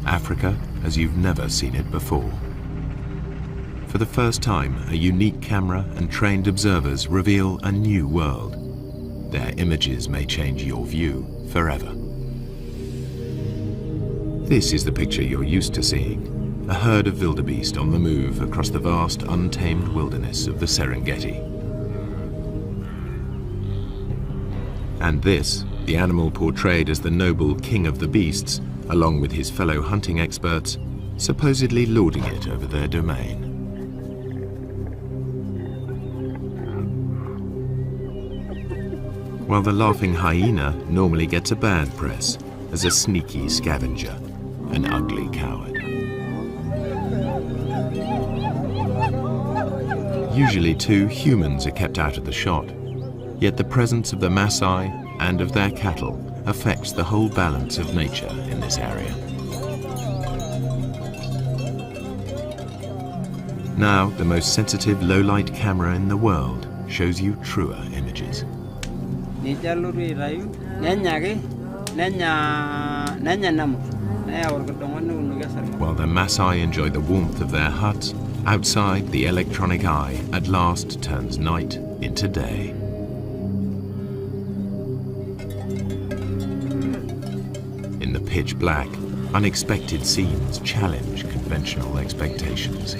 Africa as you've never seen it before. For the first time, a unique camera and trained observers reveal a new world. Their images may change your view forever. This is the picture you're used to seeing, a herd of wildebeest on the move across the vast, untamed wilderness of the Serengeti. And this, the animal portrayed as the noble king of the beasts, along with his fellow hunting experts, supposedly lording it over their domain. While the laughing hyena normally gets a bad press as a sneaky scavenger, an ugly coward. Usually too, humans are kept out of the shot, yet the presence of the Maasai and of their cattle affects the whole balance of nature in this area. Now, the most sensitive low-light camera in the world shows you truer images. While the Maasai enjoy the warmth of their huts, outside the electronic eye at last turns night into day. In the pitch black, unexpected scenes challenge conventional expectations.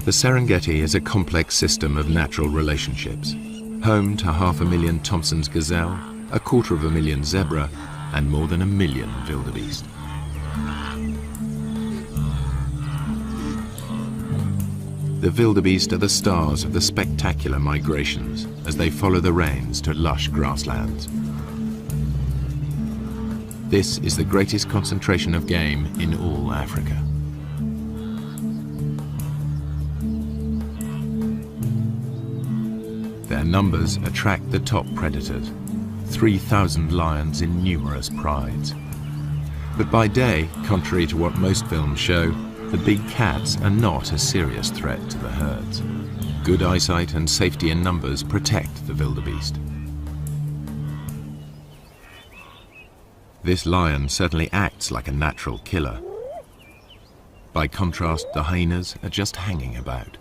The Serengeti is a complex system of natural relationships, home to 500,000 Thompson's gazelle, 250,000 zebra, and more than 1 million wildebeest. The wildebeest are the stars of the spectacular migrations as they follow the rains to lush grasslands. This is the greatest concentration of game in all Africa. Their numbers attract the top predators, 3,000 lions in numerous prides. But by day, contrary to what most films show, the big cats are not a serious threat to the herds. Good eyesight and safety in numbers protect the wildebeest. This lion certainly acts like a natural killer. By contrast, the hyenas are just hanging about.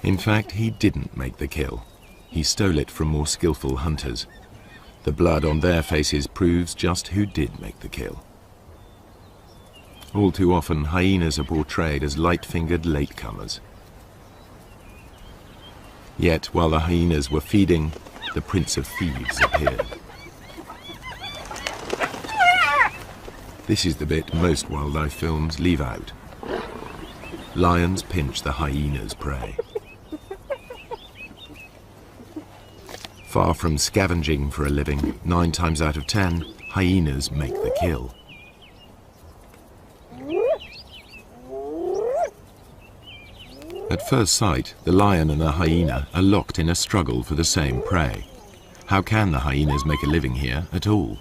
In fact, he didn't make the kill. He stole it from more skillful hunters. The blood on their faces proves just who did make the kill. All too often, hyenas are portrayed as light-fingered latecomers. Yet, while the hyenas were feeding, the Prince of Thieves appeared. This is the bit most wildlife films leave out. Lions pinch the hyena's prey. Far from scavenging for a living, 9 times out of 10, hyenas make the kill. At first sight, the lion and the hyena are locked in a struggle for the same prey. How can the hyenas make a living here at all?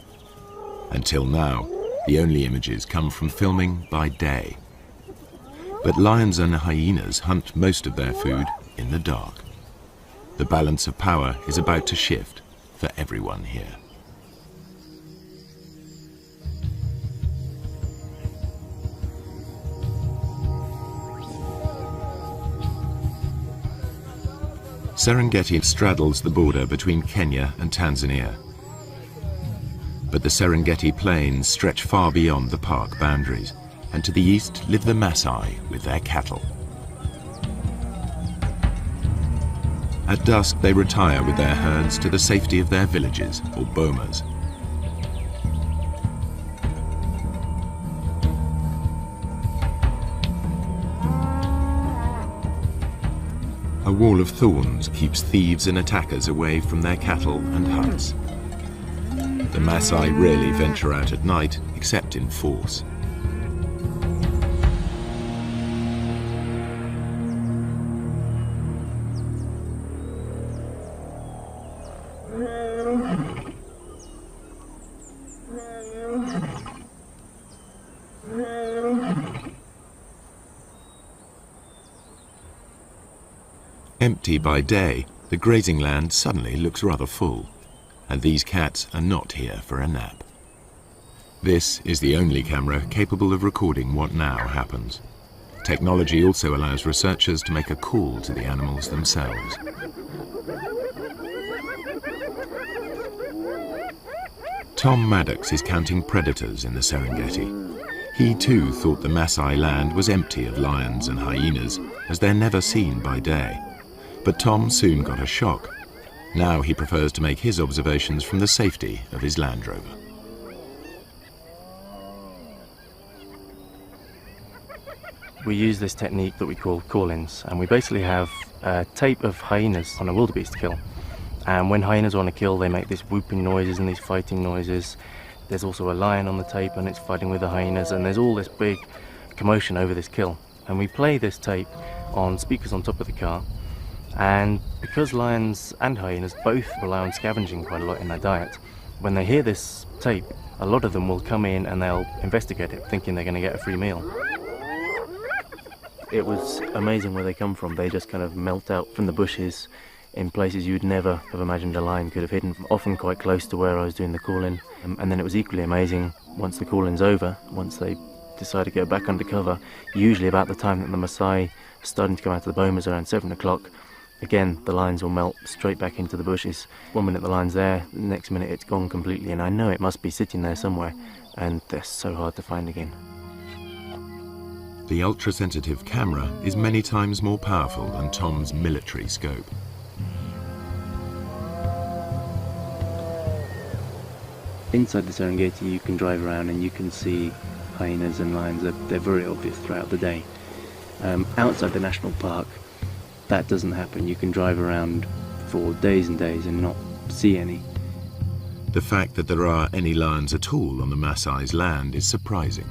Until now, the only images come from filming by day. But lions and hyenas hunt most of their food in the dark. The balance of power is about to shift for everyone here. Serengeti straddles the border between Kenya and Tanzania. But the Serengeti plains stretch far beyond the park boundaries, and to the east live the Maasai with their cattle. At dusk, they retire with their herds to the safety of their villages, or bomas. A wall of thorns keeps thieves and attackers away from their cattle and huts. The Maasai rarely venture out at night, except in force. Empty by day, the grazing land suddenly looks rather full, and these cats are not here for a nap. This is the only camera capable of recording what now happens. Technology also allows researchers to make a call to the animals themselves. Tom Maddox is counting predators in the Serengeti. He too thought the Maasai land was empty of lions and hyenas, as they're never seen by day. But Tom soon got a shock. Now he prefers to make his observations from the safety of his Land Rover. We use this technique that we call call-ins, and we basically have a tape of hyenas on a wildebeest kill. And when hyenas want to kill, they make these whooping noises and these fighting noises. There's also a lion on the tape and it's fighting with the hyenas, and there's all this big commotion over this kill. And we play this tape on speakers on top of the car. And because lions and hyenas both rely on scavenging quite a lot in their diet, when they hear this tape, a lot of them will come in and they'll investigate it, thinking they're going to get a free meal. It was amazing where they come from. They just kind of melt out from the bushes in places you'd never have imagined a lion could have hidden, often quite close to where I was doing the call-in. And then it was equally amazing once the call-in's over, once they decide to go back under cover, usually about the time that the Maasai are starting to come out of the bomas around 7 o'clock. Again, the lions will melt straight back into the bushes. 1 minute the line's there, the next minute it's gone completely, and I know it must be sitting there somewhere, and they're so hard to find again. The ultra-sensitive camera is many times more powerful than Tom's military scope. Inside the Serengeti you can drive around and you can see hyenas and lions. They're very obvious throughout the day. Outside the national park, that doesn't happen. You can drive around for days and days and not see any. The fact that there are any lions at all on the Maasai's land is surprising.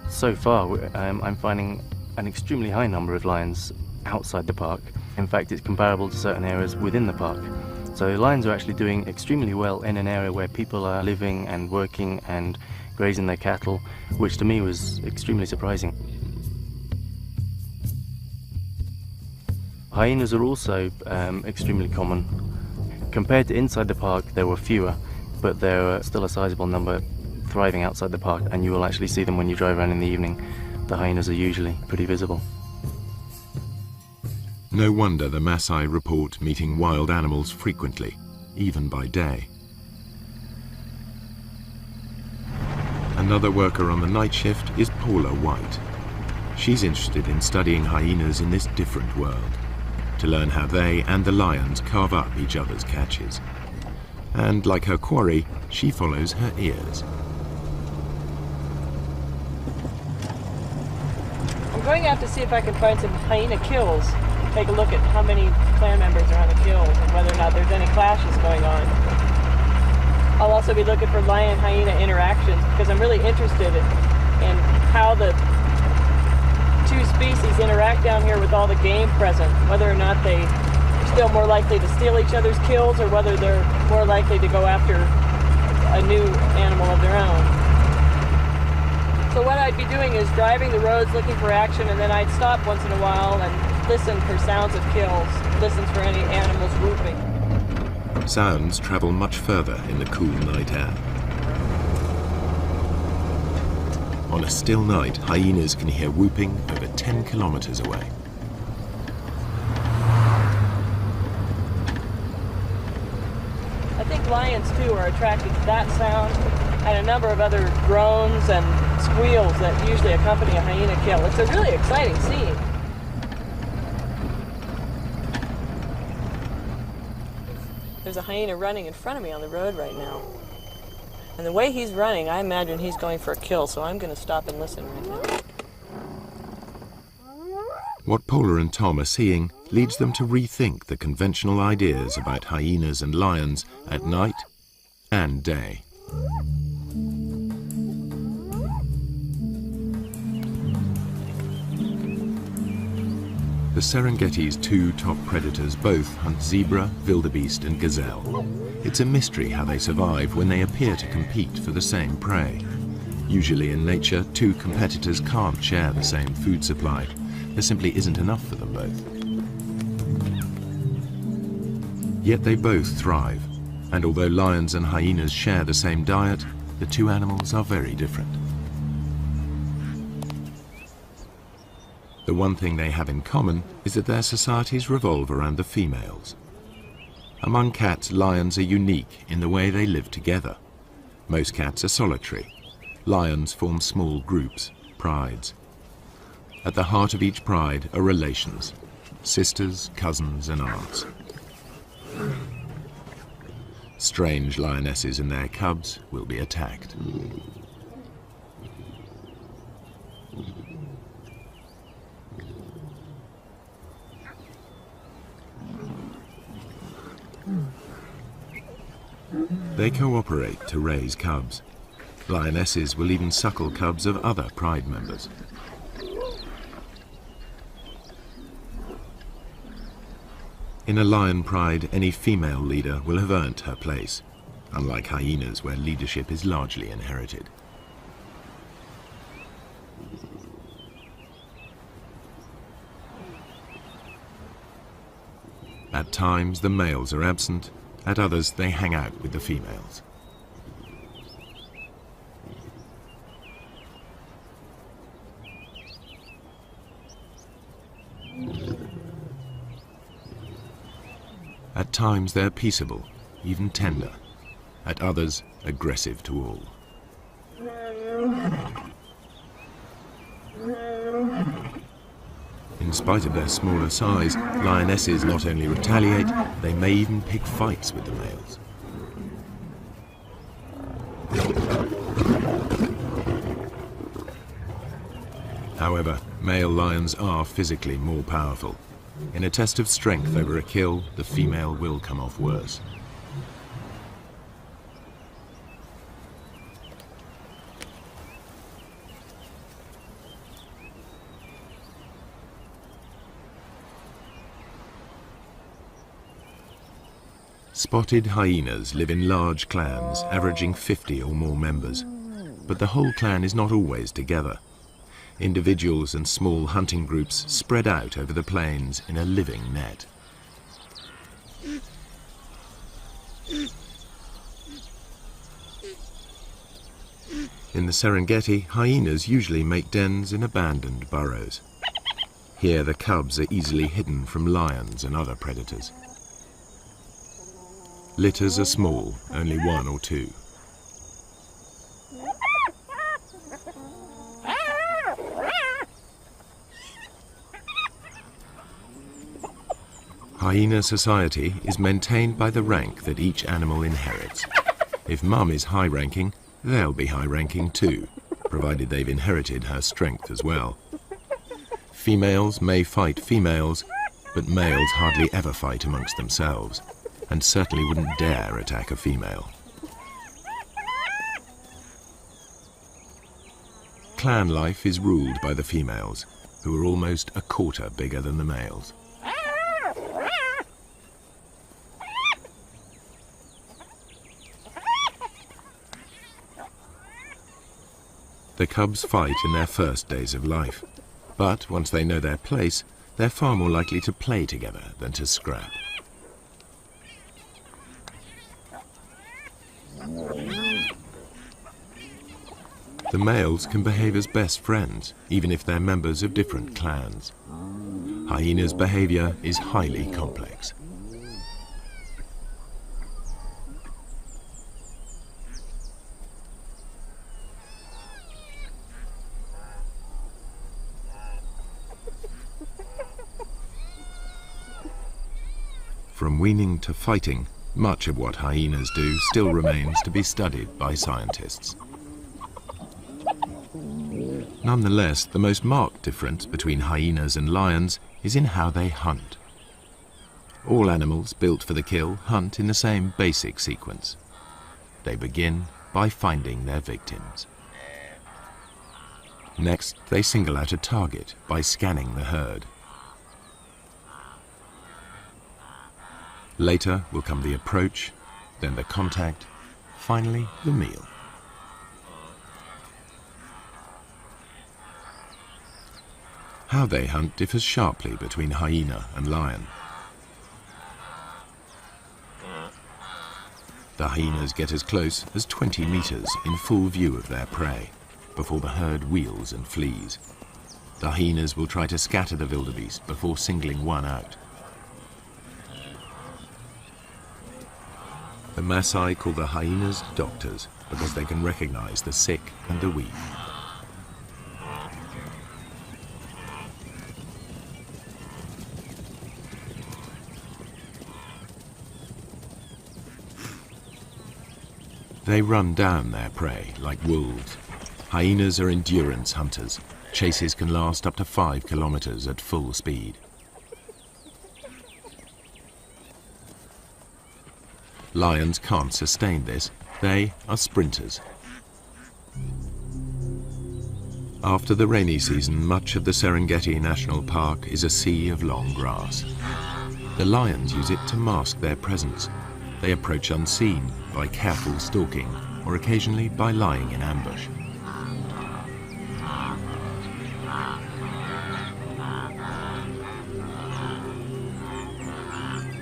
So far, I'm finding an extremely high number of lions outside the park. In fact, it's comparable to certain areas within the park. So lions are actually doing extremely well in an area where people are living and working and grazing their cattle, which to me was extremely surprising. Hyenas are also extremely common. Compared to inside the park, there were fewer, but there are still a sizable number thriving outside the park, and you will actually see them when you drive around in the evening. The hyenas are usually pretty visible. No wonder the Maasai report meeting wild animals frequently, even by day. Another worker on the night shift is Paula White. She's interested in studying hyenas in this different world, to learn how they and the lions carve up each other's catches. And like her quarry, she follows her ears. I'm going out to see if I can find some hyena kills. Take a look at how many clan members are on the kills and whether or not there's any clashes going on. I'll also be looking for lion-hyena interactions because I'm really interested in how the two species interact down here with all the game present, whether or not they're still more likely to steal each other's kills or whether they're more likely to go after a new animal of their own. So what I'd be doing is driving the roads looking for action, and then I'd stop once in a while and listen for sounds of kills, listen for any animals whooping. Sounds travel much further in the cool night air. On a still night, hyenas can hear whooping over 10 kilometers away. I think lions too are attracted to that sound and a number of other groans and squeals that usually accompany a hyena kill. It's a really exciting scene. There's a hyena running in front of me on the road right now. And the way he's running, I imagine he's going for a kill, so I'm going to stop and listen right now. What Paula and Tom are seeing leads them to rethink the conventional ideas about hyenas and lions at night and day. The Serengeti's two top predators both hunt zebra, wildebeest and gazelle. It's a mystery how they survive when they appear to compete for the same prey. Usually in nature, two competitors can't share the same food supply. There simply isn't enough for them both. Yet they both thrive, and although lions and hyenas share the same diet, the two animals are very different. The one thing they have in common is that their societies revolve around the females. Among cats, lions are unique in the way they live together. Most cats are solitary. Lions form small groups, prides. At the heart of each pride are relations, sisters, cousins and aunts. Strange lionesses and their cubs will be attacked. They cooperate to raise cubs. Lionesses will even suckle cubs of other pride members. In a lion pride, any female leader will have earned her place, unlike hyenas where leadership is largely inherited. At times the males are absent, at others they hang out with the females. At times they're peaceable, even tender. At others, aggressive to all. In spite of their smaller size, lionesses not only retaliate, they may even pick fights with the males. However, male lions are physically more powerful. In a test of strength over a kill, the female will come off worse. Spotted hyenas live in large clans, averaging 50 or more members. But the whole clan is not always together. Individuals and small hunting groups spread out over the plains in a living net. In the Serengeti, hyenas usually make dens in abandoned burrows. Here the cubs are easily hidden from lions and other predators. Litters are small, only one or two. Hyena society is maintained by the rank that each animal inherits. If mum is high-ranking, they'll be high-ranking too, provided they've inherited her strength as well. Females may fight females, but males hardly ever fight amongst themselves, and certainly wouldn't dare attack a female. Clan life is ruled by the females, who are almost a quarter bigger than the males. The cubs fight in their first days of life, but once they know their place, they're far more likely to play together than to scrap. The males can behave as best friends, even if they're members of different clans. Hyenas' behavior is highly complex. From weaning to fighting, much of what hyenas do still remains to be studied by scientists. Nonetheless, the most marked difference between hyenas and lions is in how they hunt. All animals built for the kill hunt in the same basic sequence. They begin by finding their victims. Next, they single out a target by scanning the herd. Later will come the approach, then the contact, finally the meal. How they hunt differs sharply between hyena and lion. The hyenas get as close as 20 meters in full view of their prey before the herd wheels and flees. The hyenas will try to scatter the wildebeest before singling one out. The Maasai call the hyenas doctors because they can recognize the sick and the weak. They run down their prey like wolves. Hyenas are endurance hunters. Chases can last up to 5 kilometers at full speed. Lions can't sustain this. They are sprinters. After the rainy season, much of the Serengeti National Park is a sea of long grass. The lions use it to mask their presence. They approach unseen by careful stalking or occasionally by lying in ambush.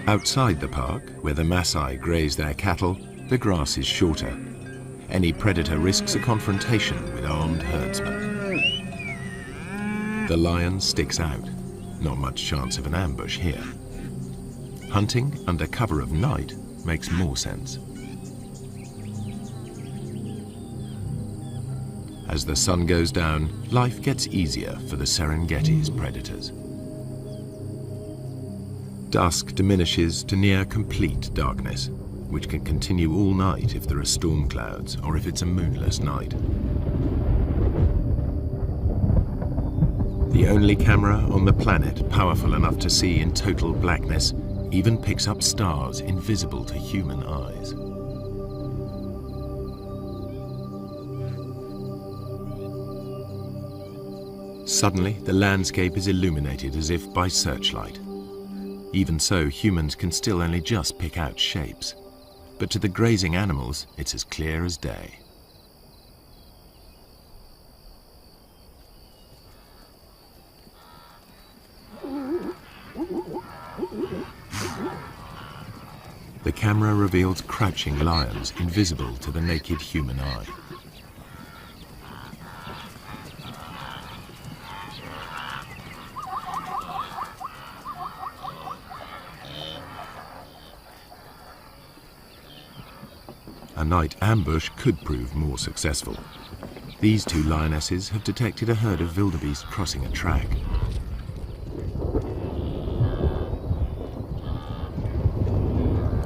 Outside the park, where the Maasai graze their cattle, the grass is shorter. Any predator risks a confrontation with armed herdsmen. The lion sticks out. Not much chance of an ambush here. Hunting under cover of night makes more sense. As the sun goes down, life gets easier for the Serengeti's predators. Dusk diminishes to near complete darkness, which can continue all night if there are storm clouds or if it's a moonless night. The only camera on the planet powerful enough to see in total blackness even picks up stars invisible to human eyes. Suddenly, the landscape is illuminated as if by searchlight. Even so, humans can still only just pick out shapes. But to the grazing animals, it's as clear as day. The camera reveals crouching lions invisible to the naked human eye. A night ambush could prove more successful. These two lionesses have detected a herd of wildebeest crossing a track.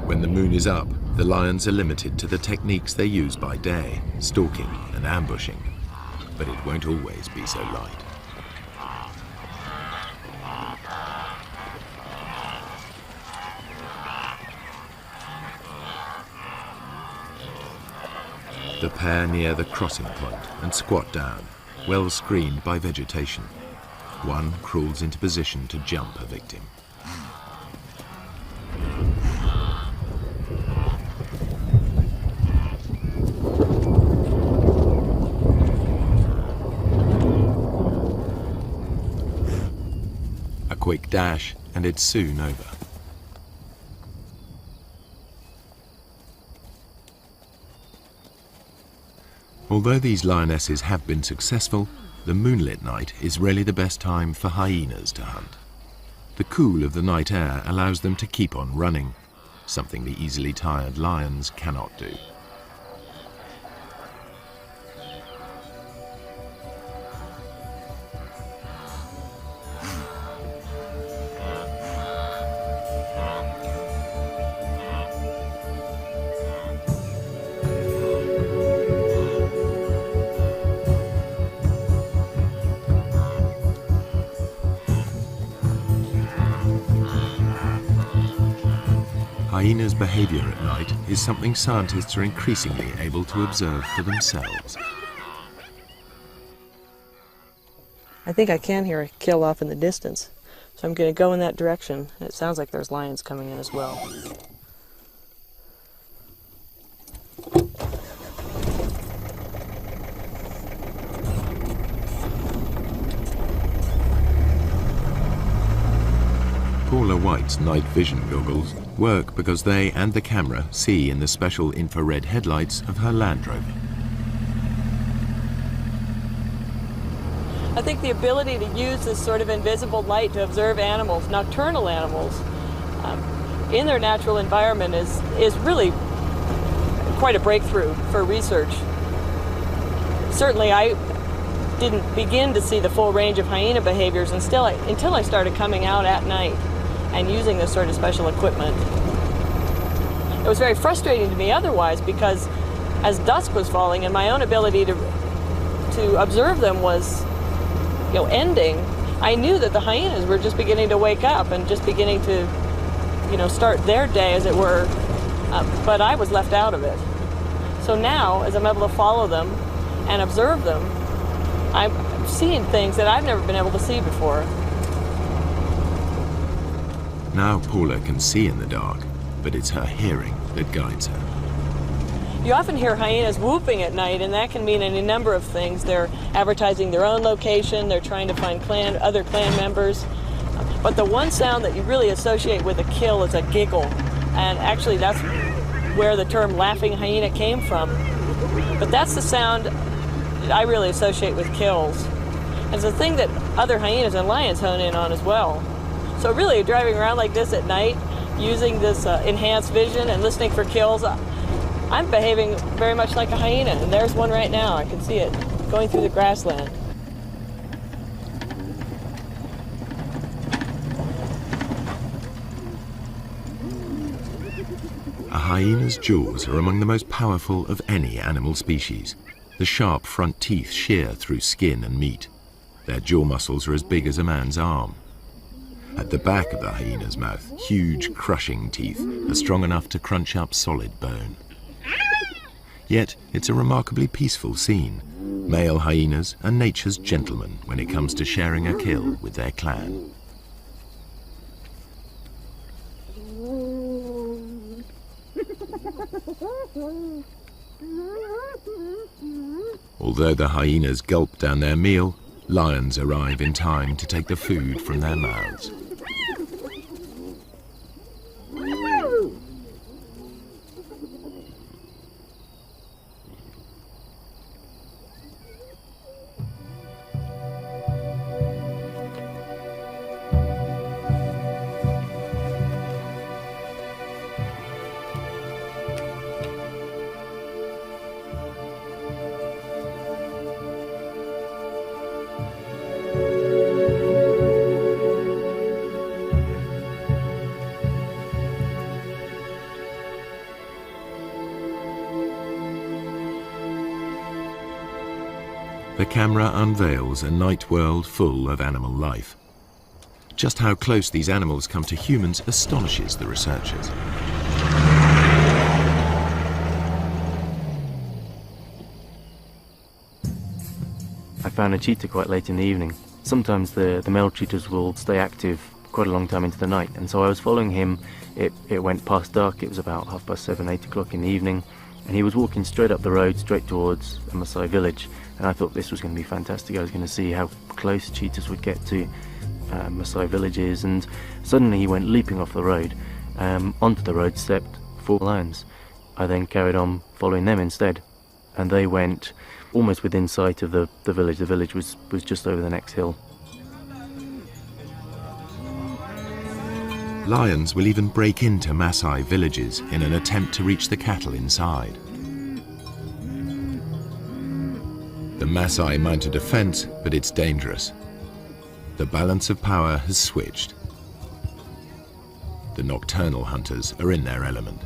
When the moon is up, the lions are limited to the techniques they use by day, stalking and ambushing. But it won't always be so light. The pair near the crossing point and squat down, well screened by vegetation. One crawls into position to jump a victim. A quick dash and it's soon over. Although these lionesses have been successful, the moonlit night is really the best time for hyenas to hunt. The cool of the night air allows them to keep on running, something the easily tired lions cannot do. Hyenas' behavior at night is something scientists are increasingly able to observe for themselves. I think I can hear a kill off in the distance, so I'm going to go in that direction. It sounds like there's lions coming in as well. Paula White's night vision goggles work because they and the camera see in the special infrared headlights of her Land Rover. I think the ability to use this sort of invisible light to observe animals, nocturnal animals, in their natural environment is really quite a breakthrough for research. Certainly I didn't begin to see the full range of hyena behaviors until I started coming out at night and using this sort of special equipment. It was very frustrating to me otherwise, because as dusk was falling and my own ability to observe them was ending, I knew that the hyenas were just beginning to wake up and just beginning to start their day, as it were, but I was left out of it. So now, as I'm able to follow them and observe them, I'm seeing things that I've never been able to see before. Now Paula can see in the dark, but it's her hearing that guides her. You often hear hyenas whooping at night, and that can mean any number of things. They're advertising their own location, they're trying to find other clan members. But the one sound that you really associate with a kill is a giggle. And actually that's where the term laughing hyena came from. But that's the sound that I really associate with kills. And it's a thing that other hyenas and lions hone in on as well. So really, driving around like this at night, using this enhanced vision and listening for kills, I'm behaving very much like a hyena, and there's one right now. I can see it going through the grassland. A hyena's jaws are among the most powerful of any animal species. The sharp front teeth shear through skin and meat. Their jaw muscles are as big as a man's arm. At the back of the hyena's mouth, huge crushing teeth are strong enough to crunch up solid bone. Yet it's a remarkably peaceful scene. Male hyenas are nature's gentlemen when it comes to sharing a kill with their clan. Although the hyenas gulp down their meal, lions arrive in time to take the food from their mouths. The camera unveils a night world full of animal life. Just how close these animals come to humans astonishes the researchers. I found a cheetah quite late in the evening. Sometimes the male cheetahs will stay active quite a long time into the night, and so I was following him. It went past dark. It was about 7:30, 8 o'clock in the evening, and he was walking straight up the road, straight towards a Maasai village. And I thought this was going to be fantastic. I was going to see how close cheetahs would get to Maasai villages, and suddenly he went leaping off the road. Onto the road stepped 4 lions. I then carried on following them instead, and they went almost within sight of the village. The village was just over the next hill. Lions will even break into Maasai villages in an attempt to reach the cattle inside. The Maasai mount a defense, but it's dangerous. The balance of power has switched. The nocturnal hunters are in their element.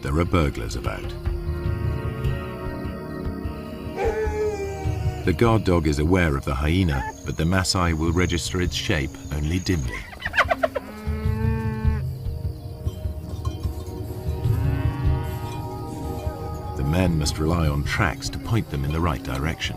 There are burglars about. The guard dog is aware of the hyena, but the Maasai will register its shape only dimly. The men must rely on tracks to point them in the right direction.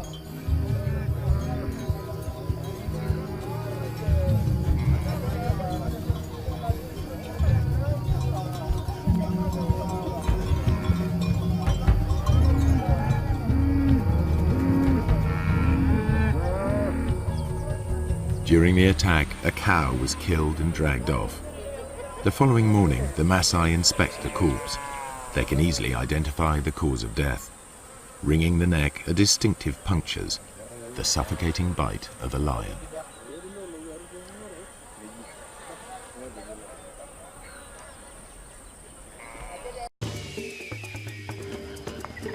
During the attack, a cow was killed and dragged off. The following morning, the Maasai inspect the corpse. They can easily identify the cause of death. Wringing the neck are distinctive punctures, the suffocating bite of a lion.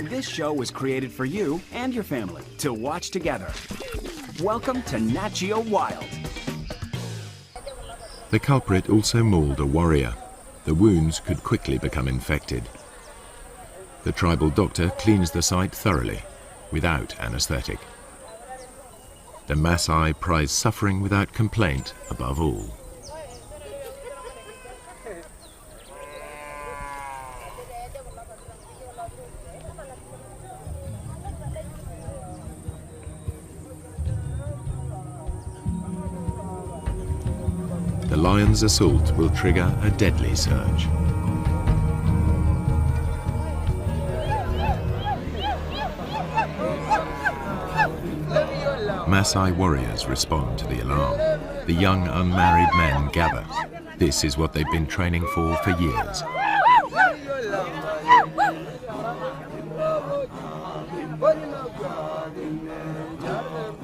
This show was created for you and your family to watch together. Welcome to Nat Geo Wild. The culprit also mauled a warrior. The wounds could quickly become infected. The tribal doctor cleans the site thoroughly, without anesthetic. The Maasai prize suffering without complaint above all. The lion's assault will trigger a deadly surge. Maasai warriors respond to the alarm. The young unmarried men gather. This is what they've been training for years.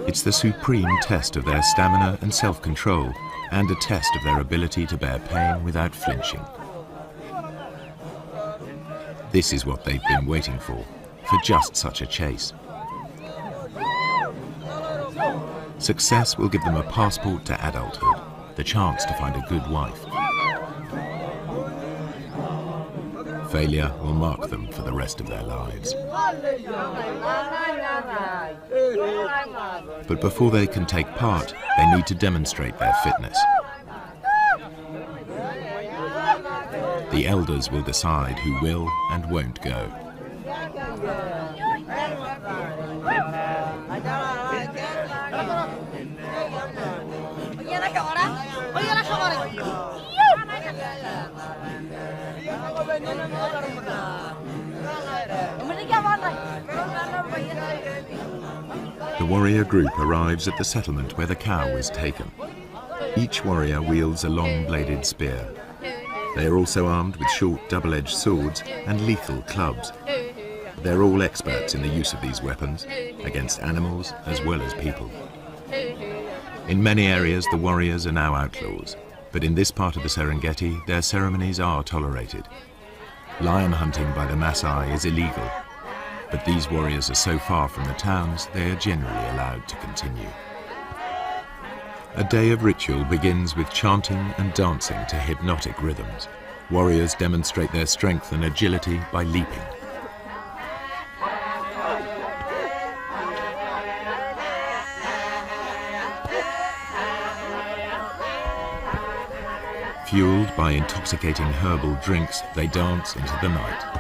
It's the supreme test of their stamina and self-control, and a test of their ability to bear pain without flinching. This is what they've been waiting for just such a chase. Success will give them a passport to adulthood, the chance to find a good wife. Failure will mark them for the rest of their lives. But before they can take part, they need to demonstrate their fitness. The elders will decide who will and won't go. The warrior group arrives at the settlement where the cow was taken. Each warrior wields a long-bladed spear. They are also armed with short double-edged swords and lethal clubs. They're all experts in the use of these weapons, against animals as well as people. In many areas, the warriors are now outlaws, but in this part of the Serengeti, their ceremonies are tolerated. Lion hunting by the Maasai is illegal, but these warriors are so far from the towns, they are generally allowed to continue. A day of ritual begins with chanting and dancing to hypnotic rhythms. Warriors demonstrate their strength and agility by leaping. Fueled by intoxicating herbal drinks, they dance into the night.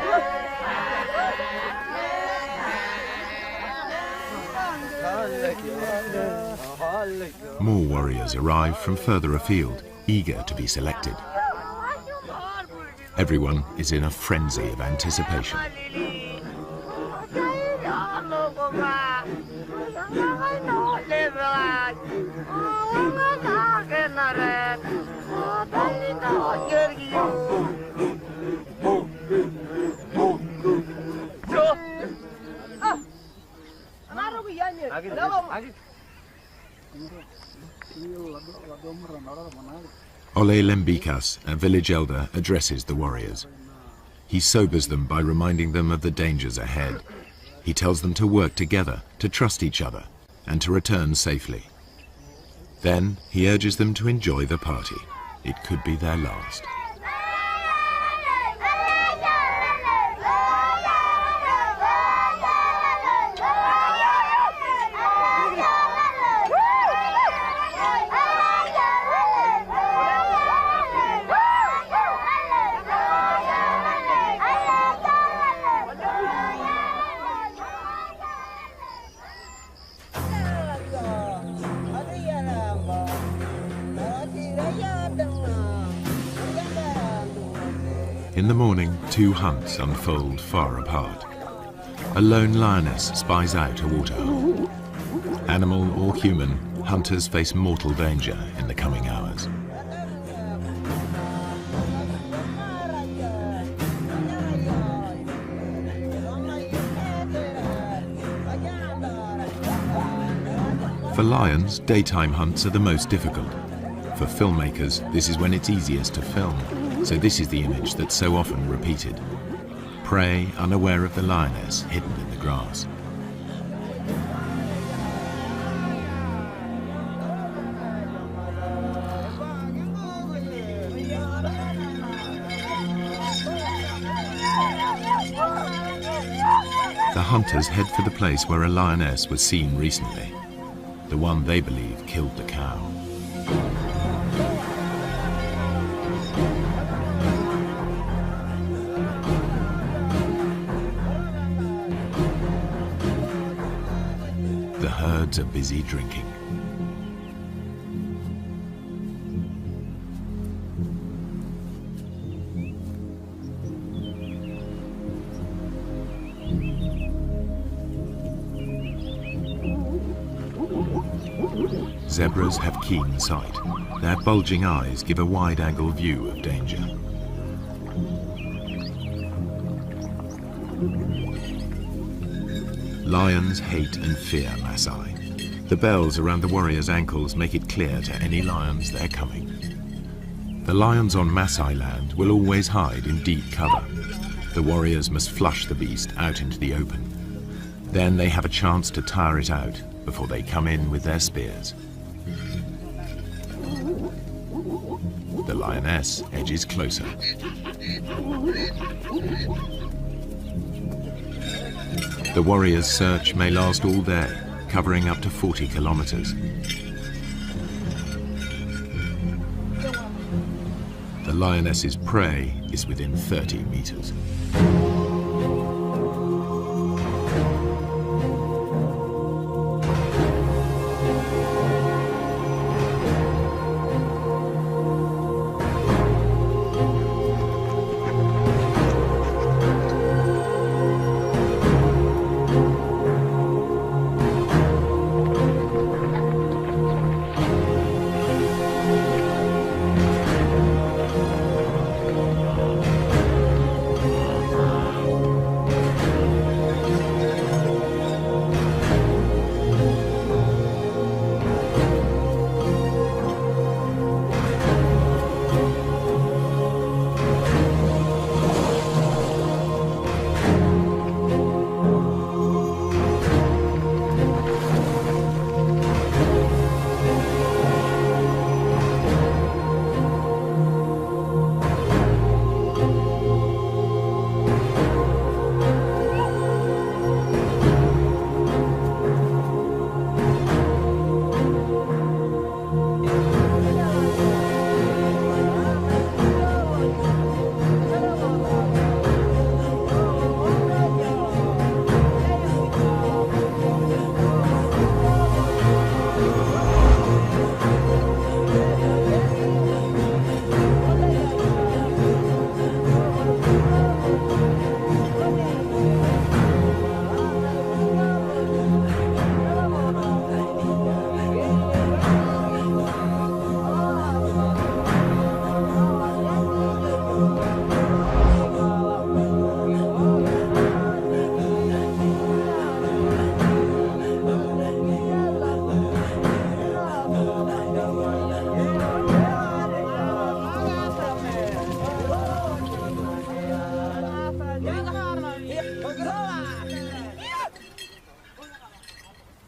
More warriors arrive from further afield, eager to be selected. Everyone is in a frenzy of anticipation. Ole Lembikas, a village elder, addresses the warriors. He sobers them by reminding them of the dangers ahead. He tells them to work together, to trust each other, and to return safely. Then he urges them to enjoy the party. It could be their last. In the morning, two hunts unfold far apart. A lone lioness spies out a waterhole. Animal or human, hunters face mortal danger in the coming hours. For lions, daytime hunts are the most difficult. For filmmakers, this is when it's easiest to film, so this is the image that's so often repeated. Prey unaware of the lioness hidden in the grass. The hunters head for the place where a lioness was seen recently, the one they believe killed the cow. The herds are busy drinking. Zebras have keen sight. Their bulging eyes give a wide-angle view of danger. Lions hate and fear Maasai. The bells around the warriors' ankles make it clear to any lions they're coming. The lions on Maasai land will always hide in deep cover. The warriors must flush the beast out into the open. Then they have a chance to tire it out before they come in with their spears. The lioness edges closer. The warriors' search may last all day, covering up to 40 kilometers. The lioness's prey is within 30 meters.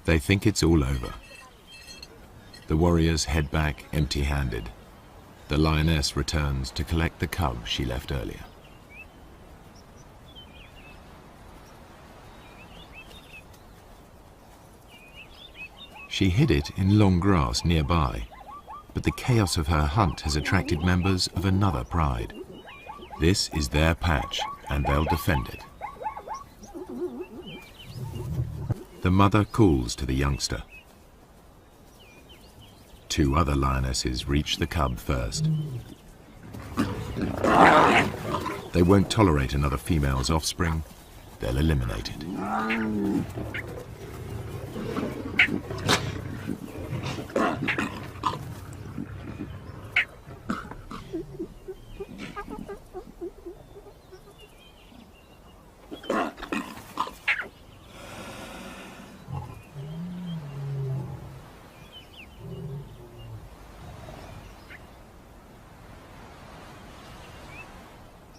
They think it's all over. The warriors head back empty-handed. The lioness returns to collect the cub she left earlier. She hid it in long grass nearby, but the chaos of her hunt has attracted members of another pride. This is their patch, and they'll defend it. The mother calls to the youngster. Two other lionesses reach the cub first. They won't tolerate another female's offspring. They'll eliminate it.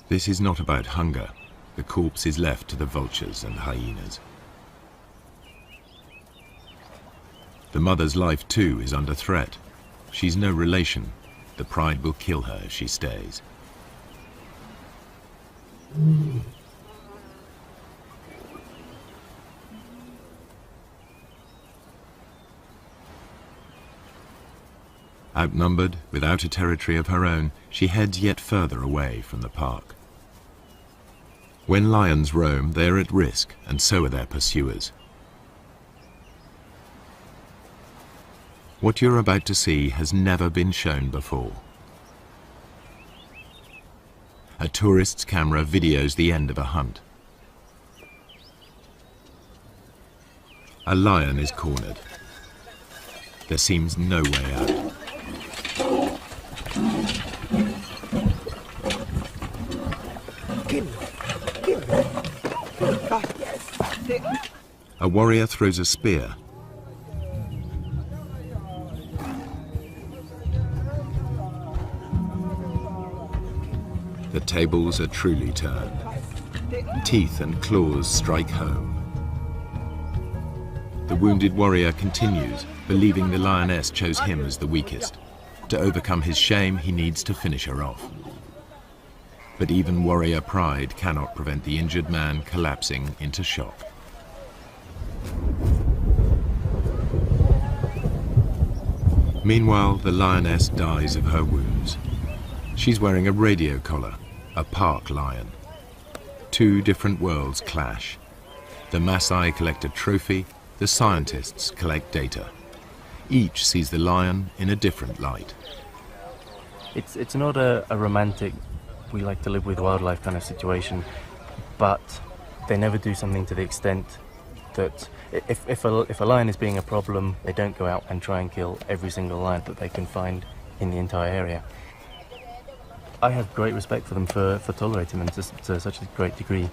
This is not about hunger. The corpse is left to the vultures and hyenas. The mother's life too is under threat. She's no relation. The pride will kill her if she stays. Outnumbered, without a territory of her own, she heads yet further away from the park. When lions roam, they are at risk, and so are their pursuers. What you're about to see has never been shown before. A tourist's camera videos the end of a hunt. A lion is cornered. There seems no way out. A warrior throws a spear. The tables are truly turned. Teeth and claws strike home. The wounded warrior continues, believing the lioness chose him as the weakest. To overcome his shame, he needs to finish her off. But even warrior pride cannot prevent the injured man collapsing into shock. Meanwhile, the lioness dies of her wounds. She's wearing a radio collar, a park lion. Two different worlds clash. The Maasai collect a trophy, the scientists collect data. Each sees the lion in a different light. It's not a romantic, we like to live with wildlife kind of situation, but they never do something to the extent that if a lion is being a problem, they don't go out and try and kill every single lion that they can find in the entire area. I have great respect for them for tolerating them to such a great degree.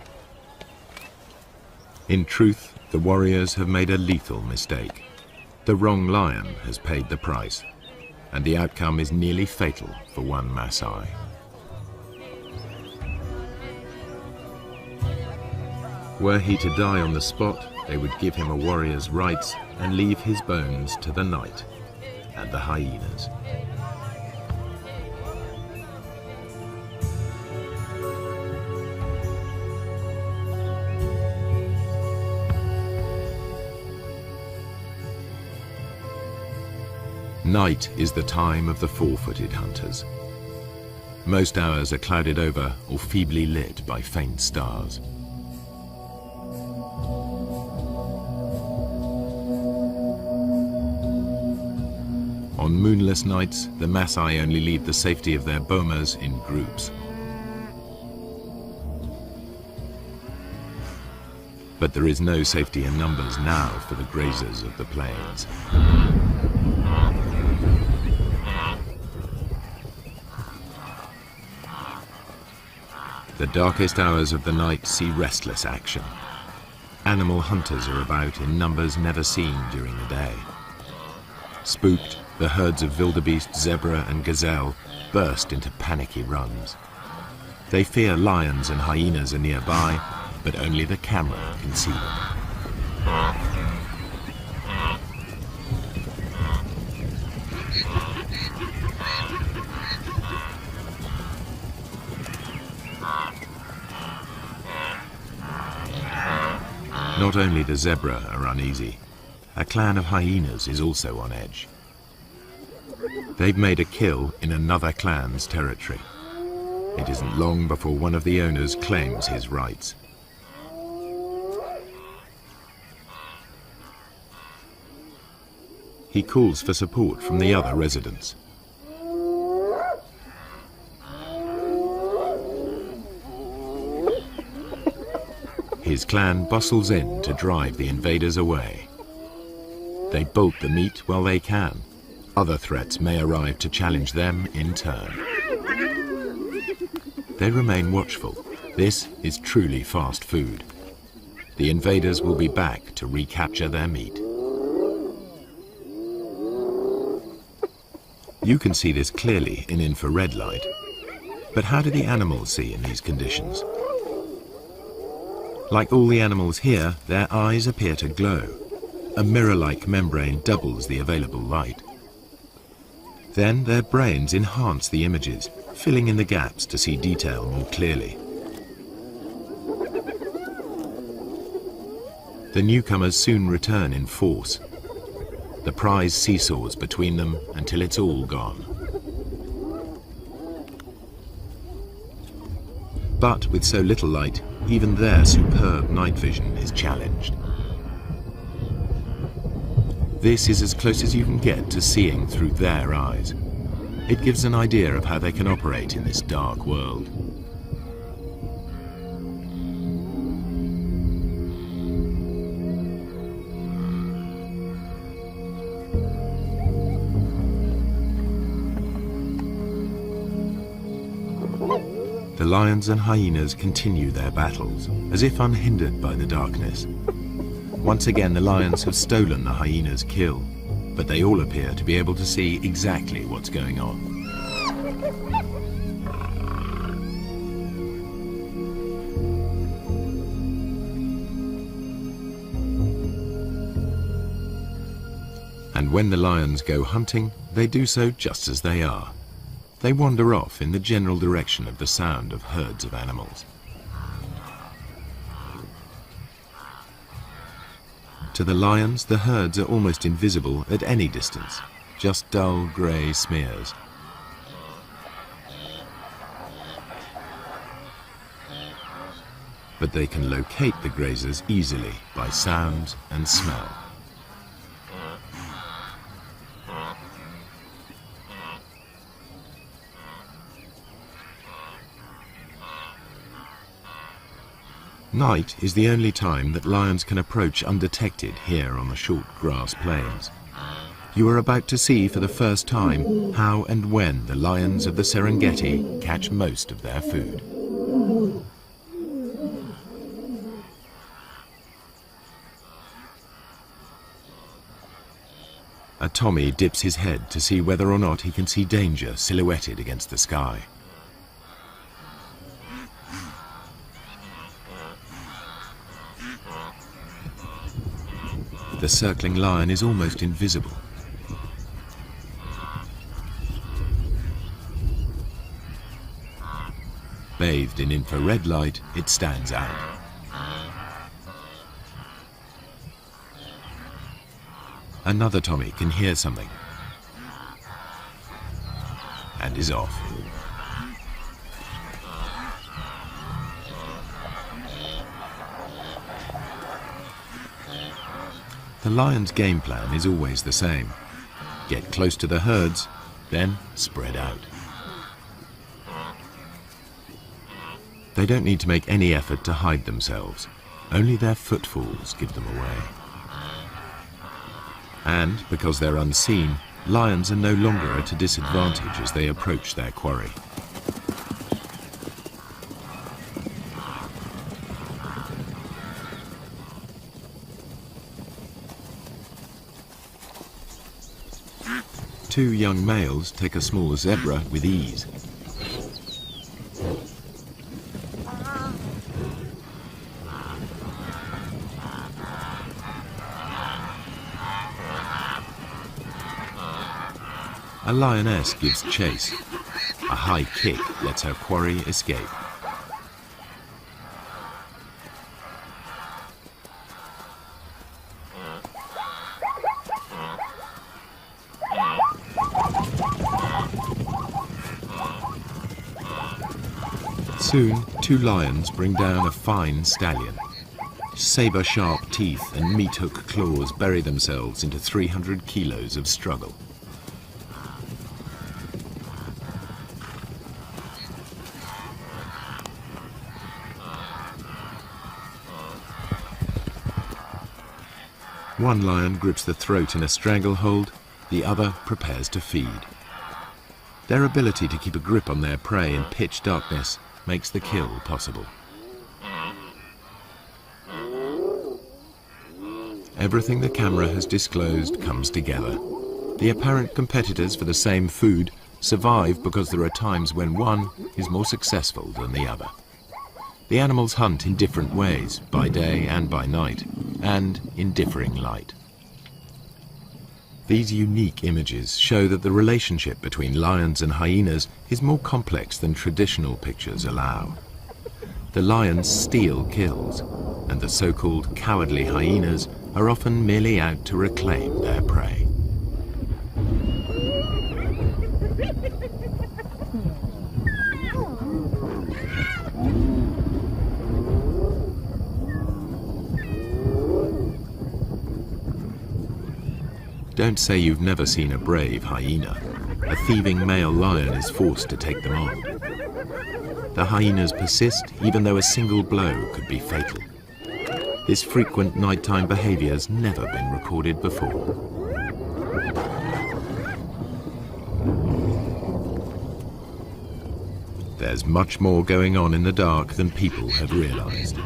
In truth, the warriors have made a lethal mistake. The wrong lion has paid the price, and the outcome is nearly fatal for one Maasai. Were he to die on the spot, they would give him a warrior's rights and leave his bones to the night and the hyenas. Night is the time of the four-footed hunters. Most hours are clouded over or feebly lit by faint stars. On moonless nights, the Maasai only leave the safety of their bomas in groups. But there is no safety in numbers now for the grazers of the plains. The darkest hours of the night see restless action. Animal hunters are about in numbers never seen during the day. Spooked, the herds of wildebeest, zebra and gazelle burst into panicky runs. They fear lions and hyenas are nearby, but only the camera can see them. Not only the zebra are uneasy, a clan of hyenas is also on edge. They've made a kill in another clan's territory. It isn't long before one of the owners claims his rights. He calls for support from the other residents. His clan bustles in to drive the invaders away. They bolt the meat while they can. Other threats may arrive to challenge them in turn. They remain watchful. This is truly fast food. The invaders will be back to recapture their meat. You can see this clearly in infrared light. But how do the animals see in these conditions? Like all the animals here, their eyes appear to glow. A mirror-like membrane doubles the available light. Then their brains enhance the images, filling in the gaps to see detail more clearly. The newcomers soon return in force. The prize seesaws between them until it's all gone. But with so little light, even their superb night vision is challenged. This is as close as you can get to seeing through their eyes. It gives an idea of how they can operate in this dark world. The lions and hyenas continue their battles, as if unhindered by the darkness. Once again, the lions have stolen the hyena's kill, but they all appear to be able to see exactly what's going on. And when the lions go hunting, they do so just as they are. They wander off in the general direction of the sound of herds of animals. To the lions, the herds are almost invisible at any distance, just dull grey smears. But they can locate the grazers easily by sound and smell. Night is the only time that lions can approach undetected here on the short grass plains. You are about to see for the first time how and when the lions of the Serengeti catch most of their food. A Tommy dips his head to see whether or not he can see danger silhouetted against the sky. The circling lion is almost invisible. Bathed in infrared light, it stands out. Another Tommy can hear something and is off. The lion's game plan is always the same. Get close to the herds, then spread out. They don't need to make any effort to hide themselves. Only their footfalls give them away. And because they're unseen, lions are no longer at a disadvantage as they approach their quarry. Two young males take a small zebra with ease. A lioness gives chase. A high kick lets her quarry escape. Soon, two lions bring down a fine stallion. Saber-sharp teeth and meat-hook claws bury themselves into 300 kilos of struggle. One lion grips the throat in a stranglehold, the other prepares to feed. Their ability to keep a grip on their prey in pitch darkness makes the kill possible. Everything the camera has disclosed comes together. The apparent competitors for the same food survive because there are times when one is more successful than the other. The animals hunt in different ways, by day and by night, and in differing light. These unique images show that the relationship between lions and hyenas is more complex than traditional pictures allow. The lions steal kills, and the so-called cowardly hyenas are often merely out to reclaim their prey. Don't say you've never seen a brave hyena. A thieving male lion is forced to take them on. The hyenas persist even though a single blow could be fatal. This frequent nighttime behavior has never been recorded before. There's much more going on in the dark than people have realized,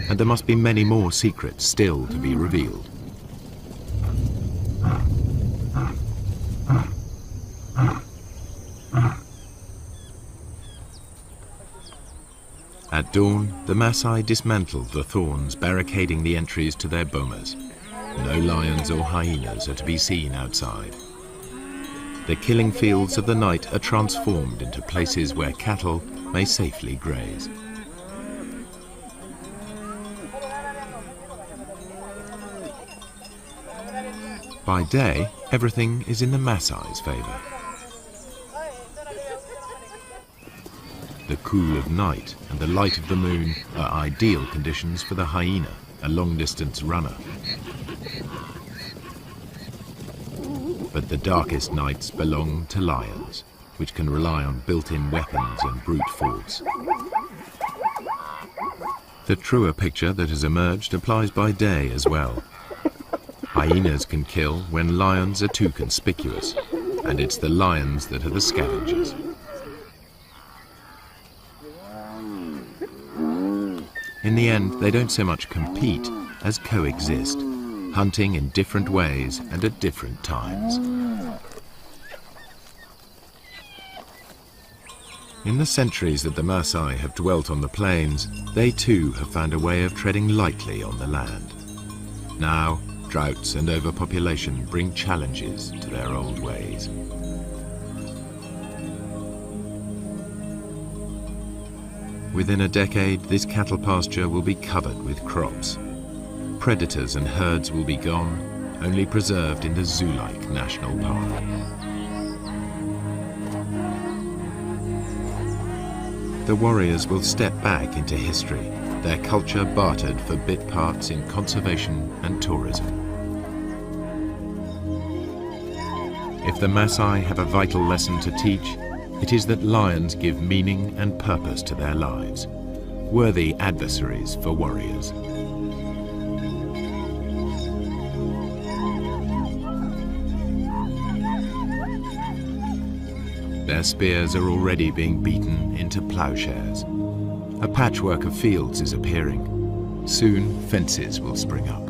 and there must be many more secrets still to be revealed. At dawn, the Maasai dismantled the thorns barricading the entries to their bomas. No lions or hyenas are to be seen outside. The killing fields of the night are transformed into places where cattle may safely graze. By day, everything is in the Maasai's favor. The cool of night and the light of the moon are ideal conditions for the hyena, a long-distance runner. But the darkest nights belong to lions, which can rely on built-in weapons and brute force. The truer picture that has emerged applies by day as well. Hyenas can kill when lions are too conspicuous, and it's the lions that are the scavengers. In the end, they don't so much compete as coexist, hunting in different ways and at different times. In the centuries that the Maasai have dwelt on the plains, they too have found a way of treading lightly on the land. Now, droughts and overpopulation bring challenges to their old ways. Within a decade, this cattle pasture will be covered with crops. Predators and herds will be gone, only preserved in the zoo-like national park. The warriors will step back into history, their culture bartered for bit parts in conservation and tourism. If the Maasai have a vital lesson to teach, it is that lions give meaning and purpose to their lives, worthy adversaries for warriors. Their spears are already being beaten into plowshares. A patchwork of fields is appearing. Soon, fences will spring up.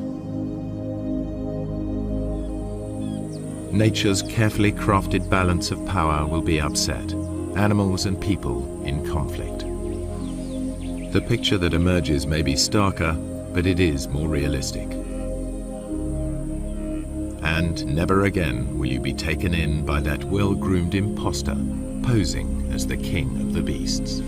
Nature's carefully crafted balance of power will be upset, animals and people in conflict. The picture that emerges may be starker, but it is more realistic. And never again will you be taken in by that well-groomed imposter posing as the king of the beasts.